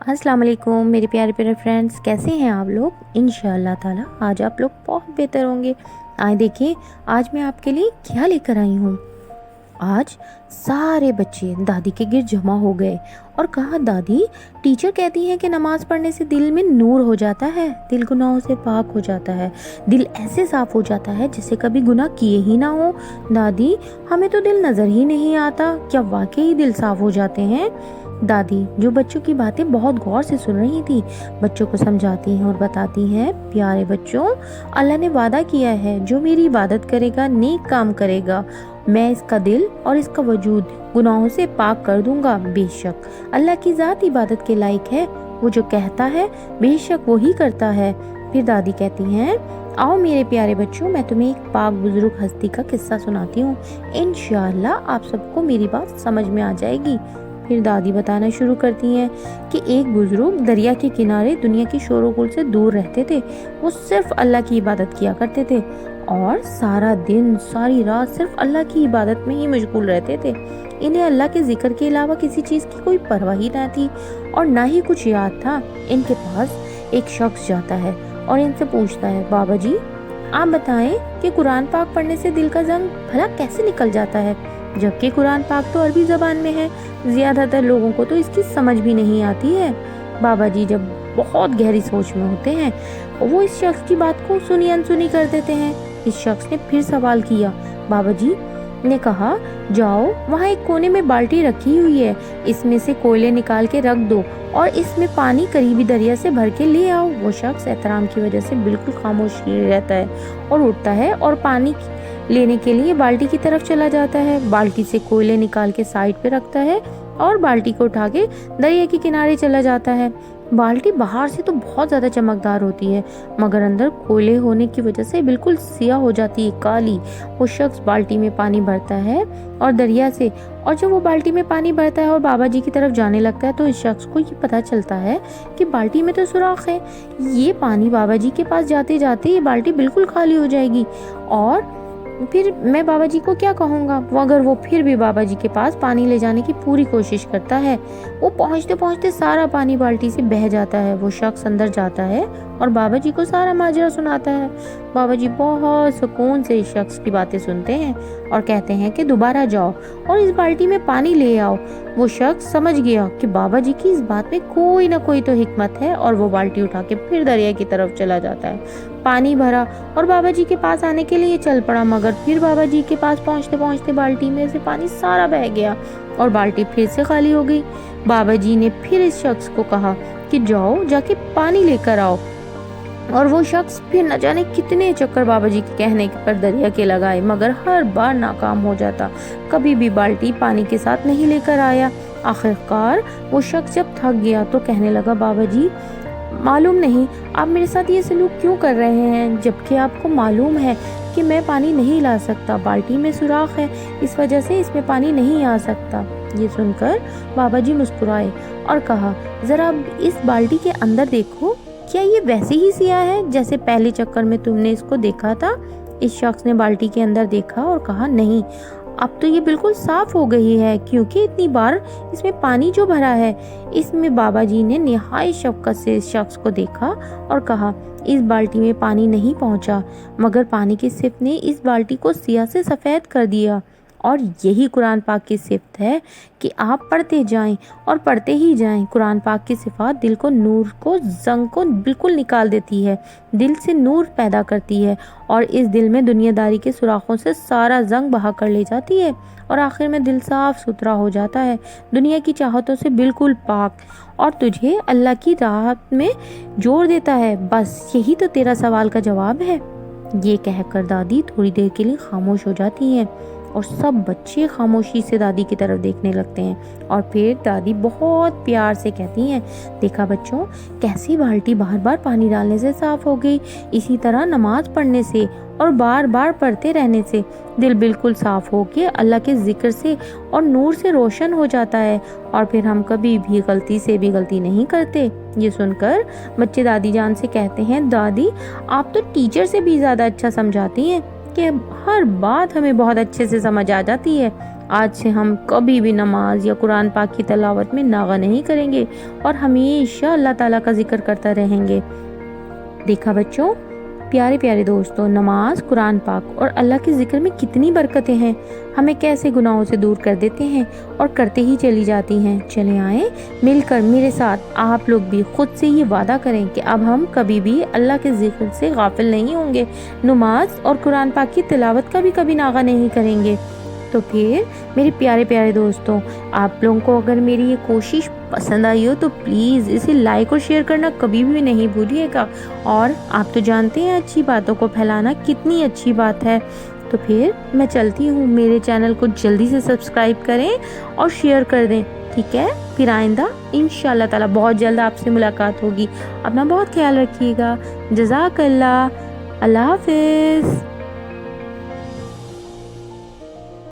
अस्सलाम वालेकुम मेरे प्यारे प्यारे फ्रेंड्स, कैसे हैं आप लोग। इंशाअल्लाह ताला आज आप लोग बहुत बेहतर होंगे। आए देखिए आज मैं आपके लिए क्या लेकर आई हूँ। आज सारे बच्चे दादी के गिर्द जमा हो गए और कहा, दादी टीचर कहती है कि नमाज पढ़ने से दिल में नूर हो जाता है, दिल गुनाहों से पाक हो जाता है, दिल ऐसे साफ हो जाता है जैसे कभी गुनाह किए ही ना हो। दादी हमें तो दिल नजर ही नहीं आता, क्या वाकई दिल साफ हो जाते हैं। दादी जो बच्चों की बातें बहुत गौर से सुन रही थी, बच्चों को समझाती हैं और बताती हैं, प्यारे बच्चों, अल्लाह ने वादा किया है जो मेरी इबादत करेगा, नेक काम करेगा, मैं इसका दिल और इसका वजूद गुनाहों से पाक कर दूंगा। बेशक अल्लाह की जात इबादत के लायक है, वो जो कहता है बेशक वो ही करता है। फिर दादी कहती हैं, आओ मेरे प्यारे बच्चों, मैं तुम्हें एक पाक बुजुर्ग हस्ती का किस्सा सुनाती हूँ, इंशाअल्लाह आप सबको मेरी बात समझ में आ जाएगी। फिर दादी बताना शुरू करती हैं कि एक बुजुर्ग दरिया के किनारे दुनिया की शोर-गुल से दूर रहते थे। वो सिर्फ अल्लाह की इबादत किया करते थे और सारा दिन सारी रात सिर्फ अल्लाह की इबादत में ही मशगूल रहते थे। इन्हें अल्लाह के जिक्र के अलावा किसी चीज़ की कोई परवाह ही ना थी और ना ही कुछ याद था। इनके पास एक शख्स जाता है और इनसे पूछता है, बाबा जी आप बताएं कि कुरान पाक पढ़ने से दिल का जंग भला कैसे निकल जाता है, जबकि कुरान पाक तो अरबी ज़बान में है, ज़्यादातर लोगों को तो इसकी समझ भी नहीं आती है। बाबा जी जब बहुत गहरी सोच में होते हैं वो इस शख्स की बात को सुनी अनसुनी कर देते हैं। इस शख्स ने फिर सवाल किया, बाबा जी ने कहा, जाओ वहाँ एक कोने में बाल्टी रखी हुई है, इसमें से कोयले निकाल के रख दो और इसमें पानी करीबी दरिया से भर के ले आओ। वो शख्स एहतराम की वजह से बिल्कुल खामोश रहता है और उठता है और पानी लेने के लिए बाल्टी की तरफ चला जाता है। बाल्टी से कोयले निकाल के साइड पे रखता है और बाल्टी को उठा के दरिया के किनारे चला जाता है। बाल्टी बाहर से तो बहुत ज़्यादा चमकदार होती है, मगर अंदर कोयले होने की वजह से बिल्कुल सियाह हो जाती है, काली। वो शख्स बाल्टी में पानी भरता है और दरिया से, और जब वो बाल्टी में पानी भरता है और बाबा जी की तरफ जाने लगता है तो इस शख्स को ये पता चलता है कि बाल्टी में तो सुराख है। ये पानी बाबा जी के पास जाते जाते ये बाल्टी बिल्कुल खाली हो जाएगी और फिर मैं बाबा जी को क्या कहूँगा। अगर वो फिर भी बाबा जी के पास पानी ले जाने की पूरी कोशिश करता है, वो पहुँचते पहुँचते सारा पानी बाल्टी से बह जाता है। वो शख्स अंदर जाता है और बाबा जी को सारा माजरा सुनाता है। बाबा जी बहुत सुकून से इस शख्स की बातें सुनते हैं और कहते हैं कि दोबारा जाओ और इस बाल्टी में पानी ले आओ। वो शख्स समझ गया कि बाबा जी की इस बात में कोई ना कोई तो हिकमत है और वो बाल्टी उठा के फिर दरिया की तरफ चला जाता है। पानी भरा और बाबा जी के पास आने के लिए चल पड़ा, मगर फिर बाबा जी के पास पहुंचते पहुंचते बाल्टी में से पानी सारा बह गया और बाल्टी फिर से खाली हो गई। बाबा जी ने फिर इस शख्स को कहा कि जाओ जाके पानी लेकर आओ, और वो शख्स फिर न जाने कितने चक्कर बाबा जी के कहने पर दरिया के लगाए, मगर हर बार नाकाम हो जाता। कभी भी बाल्टी पानी के साथ नहीं लेकर आया। आखिरकार वो शख्स जब थक गया तो कहने लगा, बाबा जी मालूम नहीं आप मेरे साथ ये सलूक क्यों कर रहे हैं, जबकि आपको मालूम है कि मैं पानी नहीं ला सकता, बाल्टी में सुराख है, इस वजह से इसमें पानी नहीं आ सकता। ये सुनकर बाबा जी मुस्कुराए और कहा, जरा इस बाल्टी के अंदर देखो, क्या ये वैसे ही सियाह है जैसे पहले चक्कर में तुमने इसको देखा था। इस शख्स ने बाल्टी के अंदर देखा और कहा, नहीं, अब तो ये बिल्कुल साफ हो गई है, क्योंकि इतनी बार इसमें पानी जो भरा है। इसमें बाबा जी ने निहायत शफकत से इस शख्स को देखा और कहा, इस बाल्टी में पानी नहीं पहुंचा, मगर पानी की सिफ्त ने इस बाल्टी को सियाह से सफ़ेद कर दिया। और यही कुरान पाक की सिफत है कि आप पढ़ते जाएं और पढ़ते ही जाएं। कुरान पाक की सिफात दिल को नूर को जंग को बिल्कुल निकाल देती है, दिल से नूर पैदा करती है और इस दिल में दुनियादारी के सुराखों से सारा जंग बहा कर ले जाती है और आखिर में दिल साफ सुथरा हो जाता है, दुनिया की चाहतों से बिल्कुल पाक, और तुझे अल्लाह की राह में जोड़ देता है। बस यही तो तेरा सवाल का जवाब है। ये कहकर दादी थोड़ी देर के लिए खामोश हो जाती हैं और सब बच्चे खामोशी से दादी की तरफ देखने लगते हैं और फिर दादी बहुत प्यार से कहती हैं, देखा बच्चों, कैसी बाल्टी बार बार पानी डालने से साफ हो गई। इसी तरह नमाज पढ़ने से और बार बार पढ़ते रहने से दिल बिल्कुल साफ हो के अल्लाह के जिक्र से और नूर से रोशन हो जाता है और फिर हम कभी भी गलती से भी गलती नहीं करते। ये सुनकर बच्चे दादी जान से कहते हैं, दादी आप तो टीचर से भी ज़्यादा अच्छा समझाती हैं कि हर बात हमें बहुत अच्छे से समझ आ जाती है। آج سے ہم کبھی بھی نماز یا قرآن پاک کی تلاوت میں ناغہ نہیں کریں گے اور ہمیشہ اللہ تعالیٰ کا ذکر کرتا رہیں گے۔ دیکھا بچوں، پیارے پیارے دوستوں، نماز، قرآن پاک اور اللہ کے ذکر میں کتنی برکتیں ہیں، ہمیں کیسے گناہوں سے دور کر دیتے ہیں اور کرتے ہی چلی جاتی ہیں۔ چلیں آئیں مل کر میرے ساتھ آپ لوگ بھی خود سے یہ وعدہ کریں کہ اب ہم کبھی بھی اللہ کے ذکر سے غافل نہیں ہوں گے، نماز اور قرآن پاک کی تلاوت کا بھی کبھی ناغہ نہیں کریں گے۔ تو پھر میرے پیارے پیارے دوستوں، آپ لوگوں کو اگر میری یہ کوشش پسند آئی ہو تو پلیز اسے لائک اور شیئر کرنا کبھی بھی نہیں بھولیے گا، اور آپ تو جانتے ہیں اچھی باتوں کو پھیلانا کتنی اچھی بات ہے۔ تو پھر میں چلتی ہوں، میرے چینل کو جلدی سے سبسکرائب کریں اور شیئر کر دیں، ٹھیک ہے؟ پھر آئندہ انشاءاللہ تعالی بہت جلد آپ سے ملاقات ہوگی۔ اپنا بہت خیال رکھیے گا۔ جزاک اللہ، اللہ حافظ۔